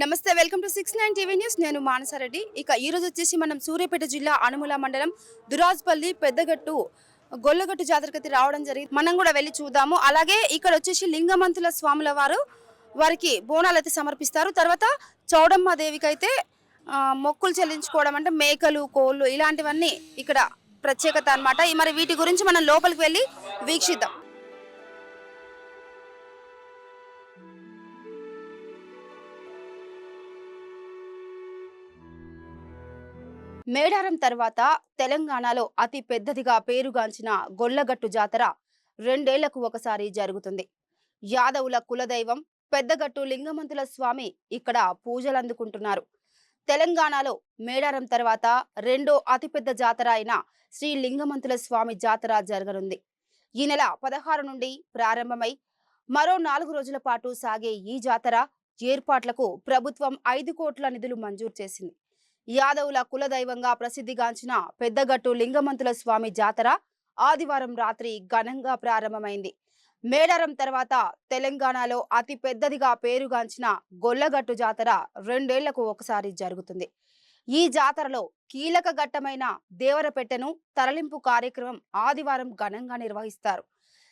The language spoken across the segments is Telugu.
నమస్తే వెల్కమ్ టు 69 టీవీ న్యూస్ నేను మానసారెడ్డి ఇక ఈ రోజు వచ్చేసి మనం సూర్యాపేట జిల్లా అనుముల మండలం దురాజ్పల్లి పెద్దగట్టు గొల్లగట్టు జాతరకి రావడం జరిగింది మనం కూడా వెళ్ళి చూద్దాము అలాగే ఇక్కడ వచ్చేసి లింగమంతుల స్వాముల వారికి బోనాలు అయితే సమర్పిస్తారు తర్వాత చౌడమ్మ దేవికి అయితే మొక్కులు చెల్లించుకోవడం అంటే మేకలు కోళ్ళు ఇలాంటివన్నీ ఇక్కడ ప్రత్యేకత అన్నమాట మరి వీటి గురించి మనం లోపలికి వెళ్ళి వీక్షిద్దాం మేడారం తర్వాత తెలంగాణలో అతి పెద్దదిగా పేరుగాంచిన గొల్లగట్టు జాతర 2 ఏళ్లకు ఒకసారి జరుగుతుంది. యాదవుల కులదైవం పెద్దగట్టు లింగమంతుల స్వామి ఇక్కడ పూజలు అందుకుంటున్నారు. తెలంగాణలో మేడారం తర్వాత రెండో అతిపెద్ద జాతర అయిన శ్రీ లింగమంతుల స్వామి జాతర జరగనుంది. ఈ నెల 16 నుండి ప్రారంభమై మరో 4 రోజుల పాటు సాగే ఈ జాతర ఏర్పాట్లకు ప్రభుత్వం 5 కోట్ల నిధులు మంజూరు చేసింది. యాదవుల కులదైవంగా ప్రసిద్ధిగాంచిన పెద్దగట్టు లింగమంతుల స్వామి జాతర ఆదివారం రాత్రి ఘనంగా ప్రారంభమైంది. మేడారం తర్వాత తెలంగాణలో అతి పెద్దదిగా పేరుగాంచిన గొల్లగట్టు జాతర 2 ఏళ్లకు ఒకసారి జరుగుతుంది. ఈ జాతరలో కీలక ఘట్టమైన దేవరపెట్టెను తరలింపు కార్యక్రమం ఆదివారం ఘనంగా నిర్వహిస్తారు.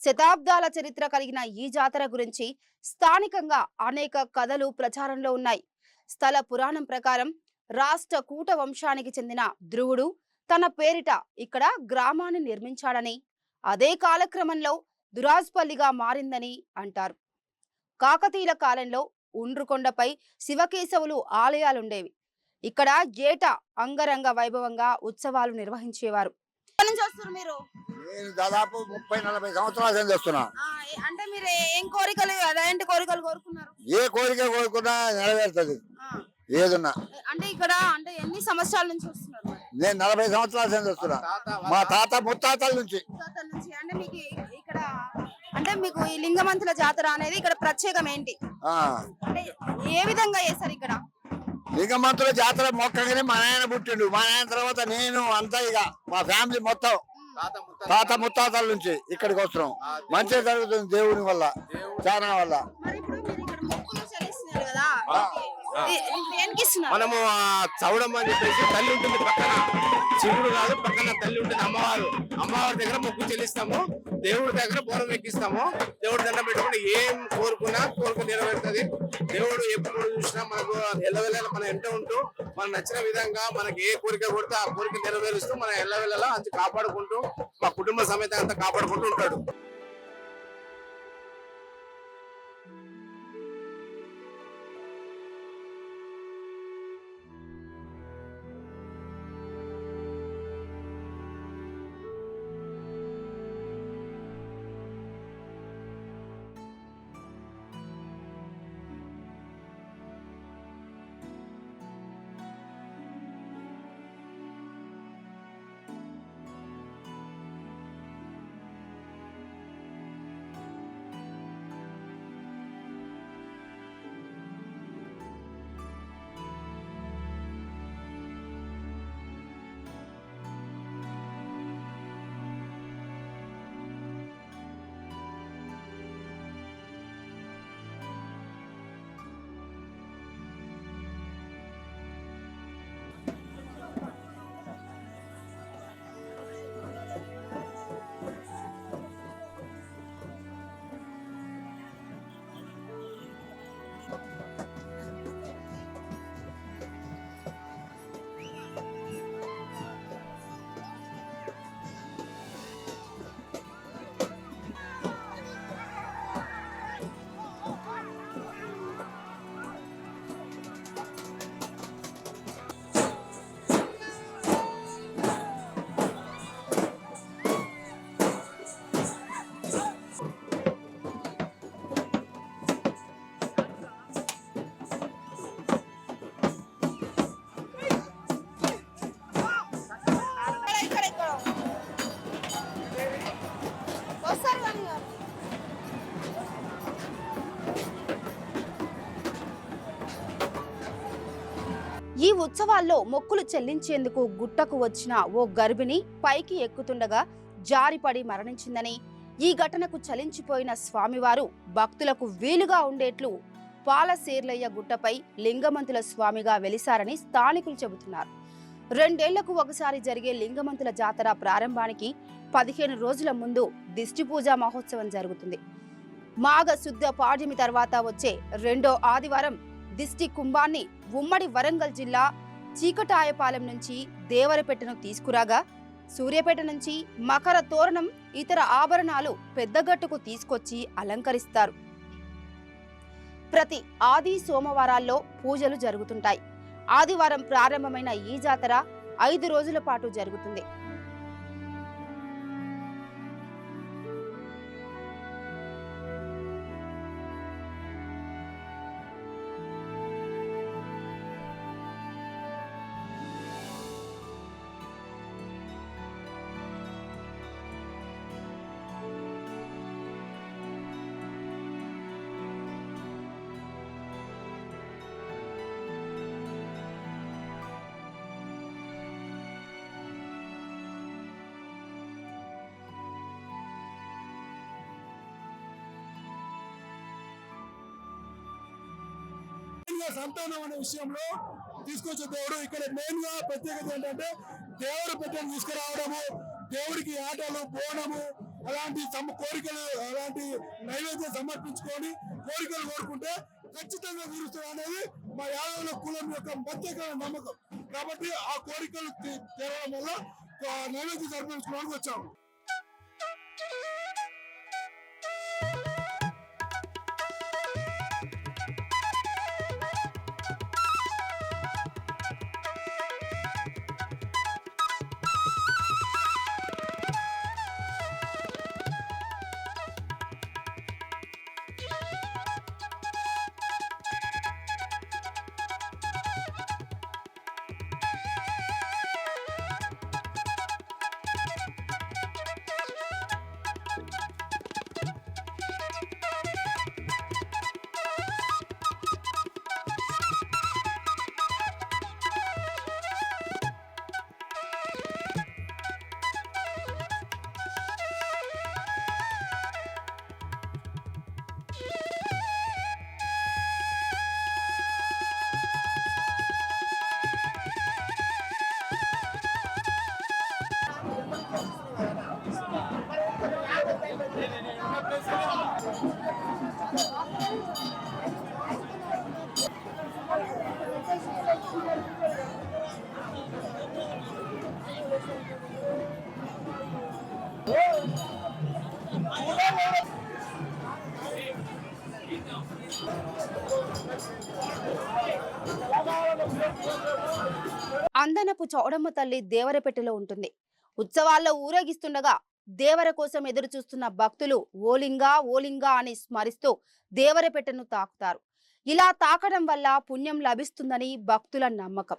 శతాబ్దాల చరిత్ర కలిగిన ఈ జాతర గురించి స్థానికంగా అనేక కథలు ప్రచారంలో ఉన్నాయి. స్థల పురాణం ప్రకారం రాష్ట్ర కూట వంశానికి చెందిన ధ్రువుడు తన పేరిట ఇక్కడ గ్రామాన్ని నిర్మించాడని, అదే కాలక్రమంలో దురాజ్పల్లిగా మారిందని అంటారు. కాకతీయుల కాలంలో ఉండ్రుకొండపై శివకేశవులు ఆలయాలుండేవి. ఇక్కడ ఏటా అంగరంగ వైభవంగా ఉత్సవాలు నిర్వహించేవారు. మీరు దాదాపు 30-40 సంవత్సరాలు చేస్తున్నా. అంటే మీరు ఏం కోరికలు ఎలాంటి కోరికలు కోరుకున్నారు? ఏ కోరిక కోరుకున్నా నెరవేరుతుంది ఏదున్నా. అంటే ఇక్కడ అంటే ఎన్ని సంవత్సరాల నుంచి వస్తున్నారు? నేను 40 సంవత్సరాలు చేస్తున్నా. మా తాత ముత్తాతల నుంచి. అంటే మీకు ఇక్కడ అంటే మీకు ఈ లింగమంతుల జాతర అనేది ఇక్కడ ప్రత్యేకం ఏంటి? అంటే ఏ విధంగా చేస్తారు ఇక్కడ? లింగమంతుల జాతర మొక్కగానే మా నాయన పుట్టిండు. మా నాయన తర్వాత నేను అంతా ఇక మా ఫ్యామిలీ మొత్తం తాత ముత్తాతల నుంచి ఇక్కడికి వస్తున్నాం. మంచిగా జరుగుతుంది దేవుని వల్ల, చాలా వల్ల. మనము చౌడమ్మ అని చెప్పేసి తల్లి ఉంటుంది, పక్కన శివుడు కాదు, పక్కన తల్లి ఉంటుంది అమ్మవారు. అమ్మవారి దగ్గర మొక్కు చెల్లిస్తాము, దేవుడి దగ్గర బోనం ఎక్కిస్తాము. దేవుడి దండం పెట్టుకుని ఏం కోరుకున్నా కోరిక నెరవేరుతుంది. దేవుడు ఎప్పుడు చూసినా మనకు ఎల్లవెల్ల మన ఎంట ఉంటూ మనకు నచ్చిన విధంగా మనకి ఏ కోరిక కొడితే ఆ కోరిక నెరవేరుస్తూ మన ఎల్లవెల్లలా అంత కాపాడుకుంటూ మా కుటుంబ సమేత అంతా కాపాడుకుంటూ ఉంటాడు. ఈ ఉత్సవాల్లో మొక్కులు చెల్లించేందుకు గుట్టకు వచ్చిన ఓ గర్భిణి పైకి ఎక్కుతుండగా జారిపడి మరణించిందని, ఈ ఘటనకు చలించిపోయిన స్వామివారు భక్తులకు వీలుగా ఉండేట్లు పాలసేర్లయ్య గుట్టపై లింగమంతుల స్వామిగా వెలిసారని స్థానికులు చెబుతున్నారు. 2 ఏళ్లకు ఒకసారి జరిగే లింగమంతుల జాతర ప్రారంభానికి 15 రోజుల ముందు దిష్టి పూజా మహోత్సవం జరుగుతుంది. మాఘ శుద్ధ పాడ్యమి తర్వాత వచ్చే 2వ ఆదివారం దిష్టి కుంభాన్ని ఉమ్మడి వరంగల్ జిల్లా చీకటాయపాలెం నుంచి దేవరపెట్టను తీసుకురాగా, సూర్యాపేట నుంచి మకర తోరణం, ఇతర ఆభరణాలు పెద్దగట్టుకు తీసుకొచ్చి అలంకరిస్తారు. ప్రతి ఆది సోమవారాల్లో పూజలు జరుగుతుంటాయి. ఆదివారం ప్రారంభమైన ఈ జాతర 5 రోజుల పాటు జరుగుతుంది. సంతానం అనే విషయంలో తీసుకొచ్చే దేవుడు. ఇక్కడ మెయిన్ గా ప్రత్యేకత ఏంటంటే దేవుడు పెట్టని తీసుకురావడము, దేవుడికి ఆటలు, బోనము, అలాంటి కోరికలు, అలాంటి నైవేద్యం సమర్పించుకొని కోరికలు కోరుకుంటే ఖచ్చితంగా తీరుస్తుంది అనేది మా యాదవుల కులం యొక్క ప్రత్యేకమైన నమ్మకం. కాబట్టి ఆ కోరికలు తీరడం వల్ల నైవేద్యం సమర్పించుకోవడానికి వచ్చాము. అందనపు చౌడమ్మ తల్లి దేవరపెట్టెలో ఉంటుంది. ఉత్సవాల్లో ఊరేగిస్తుండగా దేవర కోసం ఎదురు చూస్తున్న భక్తులు ఓలింగా ఓలింగా అని స్మరిస్తూ దేవరపెట్టెను తాకుతారు. ఇలా తాకడం వల్ల పుణ్యం లభిస్తుందని భక్తుల నమ్మకం.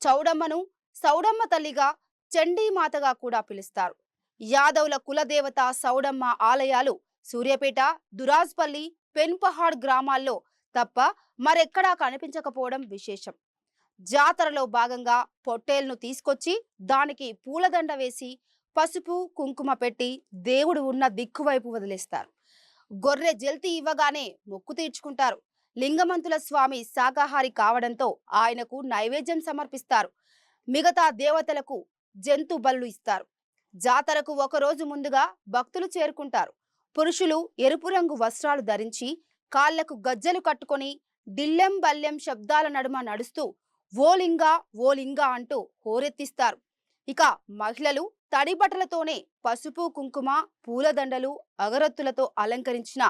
చౌడమ్మను సౌడమ్మ తల్లిగా, చండీమాతగా కూడా పిలుస్తారు. యాదవుల కులదేవత సౌడమ్మ ఆలయాలు సూర్యాపేట, దురాజ్పల్లి, పెన్పహాడ్ గ్రామాల్లో తప్ప మరెక్కడా కనిపించకపోవడం విశేషం. జాతరలో భాగంగా పొట్టేల్ను తీసుకొచ్చి దానికి పూలదండ వేసి పసుపు కుంకుమ పెట్టి దేవుడు ఉన్న దిక్కువైపు వదిలేస్తారు. గొర్రె జల్తి ఇవ్వగానే మొక్కు తీర్చుకుంటారు. లింగమంతుల స్వామి శాకాహారి కావడంతో ఆయనకు నైవేద్యం సమర్పిస్తారు. మిగతా దేవతలకు జంతు బలులు ఇస్తారు. జాతరకు 1 రోజు ముందుగా భక్తులు చేరుకుంటారు. పురుషులు ఎరుపు రంగు వస్త్రాలు ధరించి కాళ్లకు గజ్జలు కట్టుకొని డిల్లెం బల్లెం శబ్దాల నడుమ నడుస్తూ ఓలింగా ఓలింగా అంటూ హోరెత్తిస్తారు. ఇక మహిళలు తడి బట్టలతోనే పసుపు కుంకుమ, పూలదండలు, అగరొత్తులతో అలంకరించిన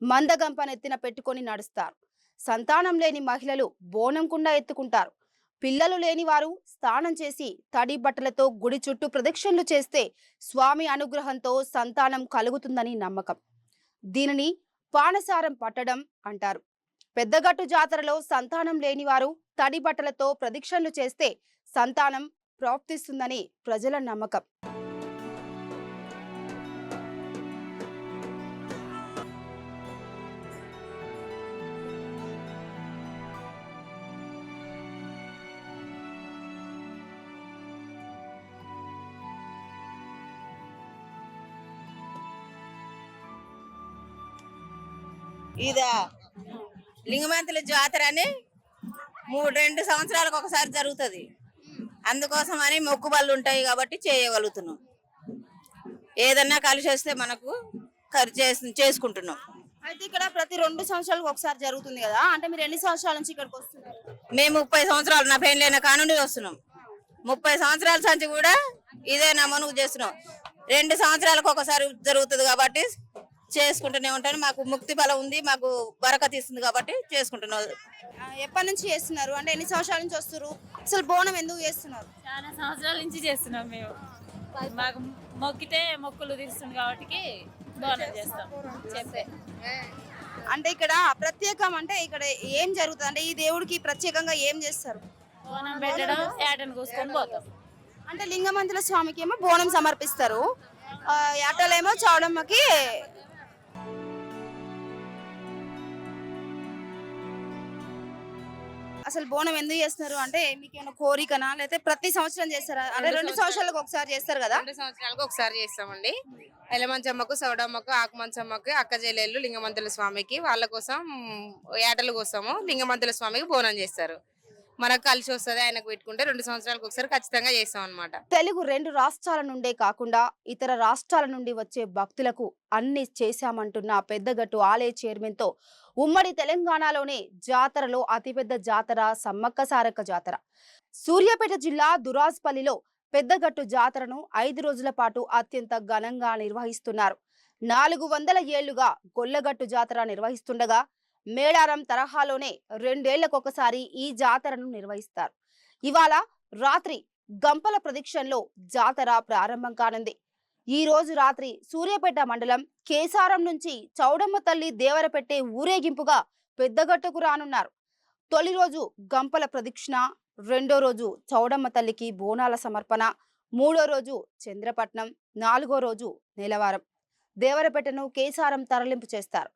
మందగంపనెత్తిన పెట్టుకొని నడుస్తారు. సంతానం లేని మహిళలు బోనం కుండ ఎత్తుకుంటారు. పిల్లలు లేని వారు స్నానం చేసి తడి బట్టలతో గుడి చుట్టూ ప్రదక్షిణలు చేస్తే స్వామి అనుగ్రహంతో సంతానం కలుగుతుందని నమ్మకం. దీనిని పానసారం పట్టడం అంటారు. పెద్దగట్టు జాతరలో సంతానం లేని వారు తడి బట్టలతో ప్రదక్షిణలు చేస్తే సంతానం ప్రాప్తిస్తుందని ప్రజల నమ్మకం. ఇదా లింగమంతుల జాతర అని 2 సంవత్సరాలకు ఒకసారి జరుగుతుంది. అందుకోసం అని మొక్కుబళ్ళు ఉంటాయి కాబట్టి చేయగలుగుతున్నాం. ఏదన్నా కలిసి వస్తే మనకు చేసుకుంటున్నాం. అయితే ఇక్కడ ప్రతి 2 సంవత్సరాలకు ఒకసారి జరుగుతుంది కదా, అంటే మీరు ఎన్ని సంవత్సరాల నుంచి ఇక్కడికి వస్తున్నారు? మేము 30 సంవత్సరాలు నా పెళ్ళైన కానుండి వస్తున్నాం. 30 సంవత్సరాల నుంచి కూడా ఇదే నమోను చేస్తున్నాం. 2 సంవత్సరాలకు ఒకసారి జరుగుతుంది కాబట్టి చేసుకుంటూనే ఉంటాను. మాకు ముక్తి బలం ఉంది, మాకు బరకత్ ఇస్తుంది కాబట్టి చేసుకుంటున్నాం. ఎప్పటి నుంచి చేస్తున్నారు, అంటే ఎన్ని సంవత్సరాల నుంచి వస్తున్నారు? అసలు బోనం ఎందుకు చేస్తున్నారు? చాలా సంవత్సరాల నుంచి చేస్తున్నాం మేము. మాకు మొక్కితే మొక్కులు తీరుస్తుంది కాబట్టి బోనం చేస్తాం. చెప్పే అంటే ఇక్కడ ప్రత్యేకం, అంటే ఇక్కడ ఏం జరుగుతుంది, అంటే ఈ దేవుడికి ప్రత్యేకంగా ఏం చేస్తారు? బోనం పెట్టడం, ఏటను కోసుకొని పోతాం. అంటే లింగమంతుల స్వామికి ఏమో బోనం సమర్పిస్తారు, యాటలేమో చౌడమ్మకి. అసలు బోనం ఎందుకు చేస్తున్నారు అంటే మీకు ఏమైనా కోరికనా, లేకపోతే ప్రతి సంవత్సరం చేస్తారా? అంటే 2 సంవత్సరాలకు ఒకసారి చేస్తారు కదా. 2 సంవత్సరాలకు ఒకసారి చేస్తామండి. ఎలమంచమ్మకు, సౌడమ్మకు, ఆకుమంచమ్మకు, అక్క చెల్లెళ్ళు లింగమంతుల స్వామికి వాళ్ళ కోసం ఏటలు కోసము లింగమంతుల స్వామికి బోనం చేస్తారు. మనకు కలిసి వస్తుంది, ఆయనకు పెట్టుకుంటే 2 సంవత్సరాలకు ఒకసారి ఖచ్చితంగా చేస్తాం అనమాట. తెలుగు 2 రాష్ట్రాల నుండే కాకుండా ఇతర రాష్ట్రాల నుండి వచ్చే భక్తులకు అన్ని చేశామంటున్న పెద్దగట్టు ఆలయ చైర్మన్ తో ఉమ్మడి తెలంగాణలోనే జాతరలో అతిపెద్ద జాతర సమ్మక్క సారక్క జాతర. సూర్యాపేట జిల్లా దురాజ్పల్లిలో పెద్దగట్టు జాతరను 5 రోజుల పాటు అత్యంత ఘనంగా నిర్వహిస్తున్నారు. 400 ఏళ్లుగా గొల్లగట్టు జాతర నిర్వహిస్తుండగా మేడారం తరహాలోనే 2 ఏళ్లకొకసారి ఈ జాతరను నిర్వహిస్తారు. ఇవాళ రాత్రి గంపల ప్రదక్షిణలో జాతర ప్రారంభం కానుంది. ఈ రోజు రాత్రి సూర్యాపేట మండలం కేసారం నుంచి చౌడమ్మ తల్లి దేవరపెట్టే ఊరేగింపుగా పెద్దగట్టుకు రానున్నారు. తొలి రోజు గంపల ప్రదక్షిణ, 2వ రోజు చౌడమ్మ తల్లికి బోనాల సమర్పణ, 3వ రోజు చంద్రపట్నం, 4వ రోజు నెలవారం దేవరపెట్టను కేసారం తరలింపు చేస్తారు.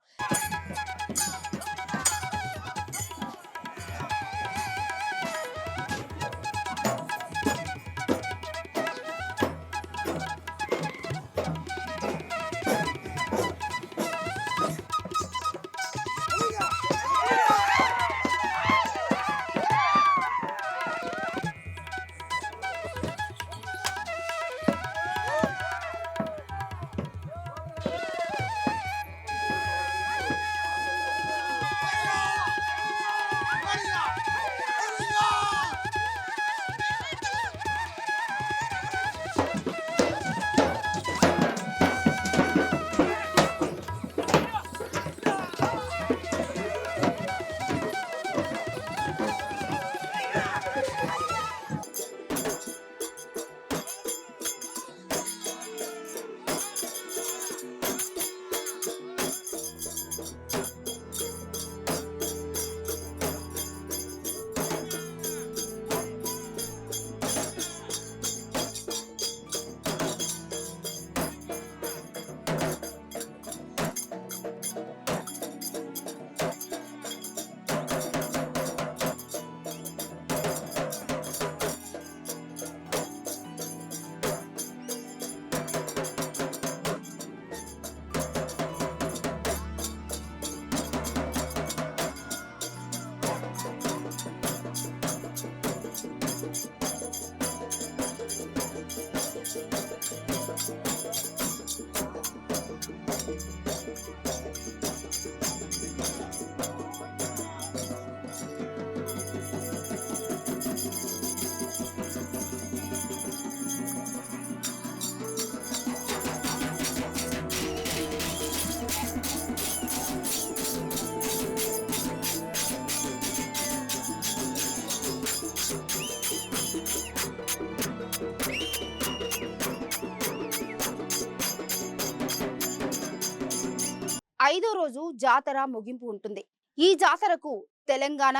ఐదో రోజు జాతర ముగింపు ఉంటుంది. ఈ జాతరకు తెలంగాణ,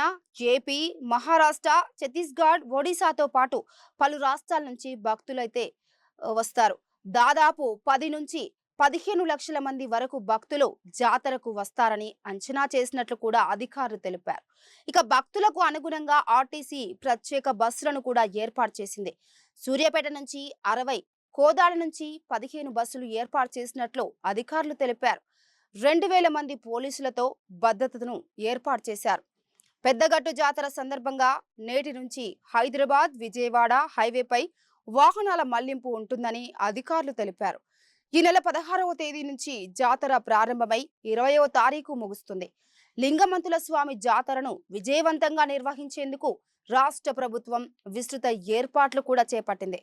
ఏపీ, మహారాష్ట్ర, ఛత్తీస్గఢ్, ఒడిశాతో పాటు పలు రాష్ట్రాల నుంచి భక్తులైతే వస్తారు. దాదాపు 10 నుంచి 15 లక్షల మంది వరకు భక్తులు జాతరకు వస్తారని అంచనా చేసినట్లు కూడా అధికారులు తెలిపారు. ఇక భక్తులకు అనుగుణంగా ఆర్టీసీ ప్రత్యేక బస్సులను కూడా ఏర్పాటు చేసింది. సూర్యాపేట నుంచి 60, కోదాడ నుంచి 15 బస్సులు ఏర్పాటు చేసినట్లు అధికారులు తెలిపారు. 2000 మంది పోలీసులతో భద్రతను ఏర్పాటు చేశారు. పెద్దగట్టు జాతర సందర్భంగా నేటి నుంచి హైదరాబాద్ విజయవాడ హైవేపై వాహనాల మళ్లింపు ఉంటుందని అధికారులు తెలిపారు. ఈ నెల 16వ తేదీ నుంచి జాతర ప్రారంభమై 20వ తారీఖు ముగుస్తుంది. లింగమంతుల స్వామి జాతరను విజయవంతంగా నిర్వహించేందుకు రాష్ట్ర ప్రభుత్వం విస్తృత ఏర్పాట్లు కూడా చేపట్టింది.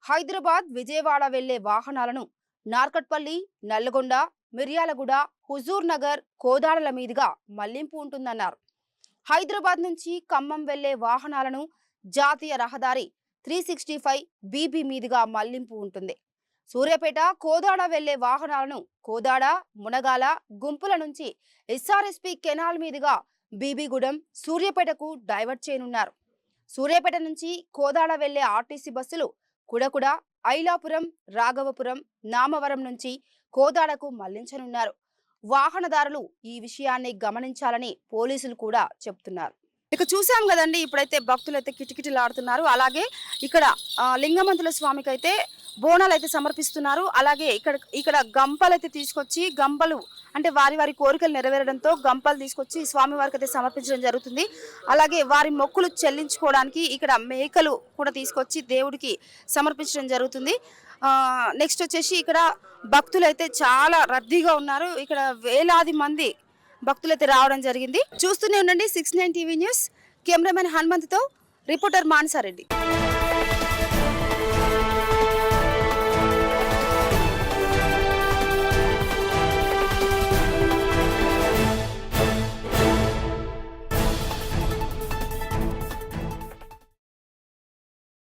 హైదరాబాద్ విజయవాడ వెళ్లే వాహనాలను నార్కట్పల్లి, నల్లగొండ, మిర్యాలగూడ, హుజూర్ నగర్, కోదాడల మీదుగా మళ్లింపు ఉంటుందన్నారు. హైదరాబాద్ నుంచి ఖమ్మం వెళ్లే వాహనాలను జాతీయ రహదారి 365 BB మీదుగా మళ్లింపు ఉంటుంది. సూర్యాపేట, కోదాడ వెళ్లే వాహనాలను కోదాడ, మునగాల, గుంపుల నుంచి SRSP కెనాల్ మీదుగా బీబీగూడెం, సూర్యాపేటకు డైవర్ట్ చేయనున్నారు. సూర్యాపేట నుంచి కోదాడ వెళ్లే ఆర్టీసీ బస్సులు కుడకుడ, ఐలాపురం, రాఘవపురం, నామవరం నుంచి కోదాడకు మళ్లించనున్నారు. వాహనదారులు ఈ విషయాన్ని గమనించాలని పోలీసులు కూడా చెప్తున్నారు. ఇక చూసాం కదండి, ఇప్పుడైతే భక్తులు అయితే కిటకిటలాడుతున్నారు. అలాగే ఇక్కడ లింగమంతుల స్వామికి అయితే బోనాలు అయితే సమర్పిస్తున్నారు. అలాగే ఇక్కడ గంపలు అయితే తీసుకొచ్చి, గంపలు అంటే వారి కోరికలు నెరవేరడంతో గంపలు తీసుకొచ్చి స్వామి వారికి అయితే సమర్పించడం జరుగుతుంది. అలాగే వారి మొక్కులు చెల్లించుకోవడానికి ఇక్కడ మేకలు కూడా తీసుకొచ్చి దేవుడికి సమర్పించడం జరుగుతుంది. నెక్స్ట్ వచ్చేసి ఇక్కడ భక్తులు అయితే చాలా రద్దీగా ఉన్నారు. ఇక్కడ వేలాది మంది భక్తులైతే రావడం జరిగింది. చూస్తూనే ఉండండి 69 టీవీ న్యూస్. కెమెరామెన్ హనుమంత్తో రిపోర్టర్ మానసారెడ్డి.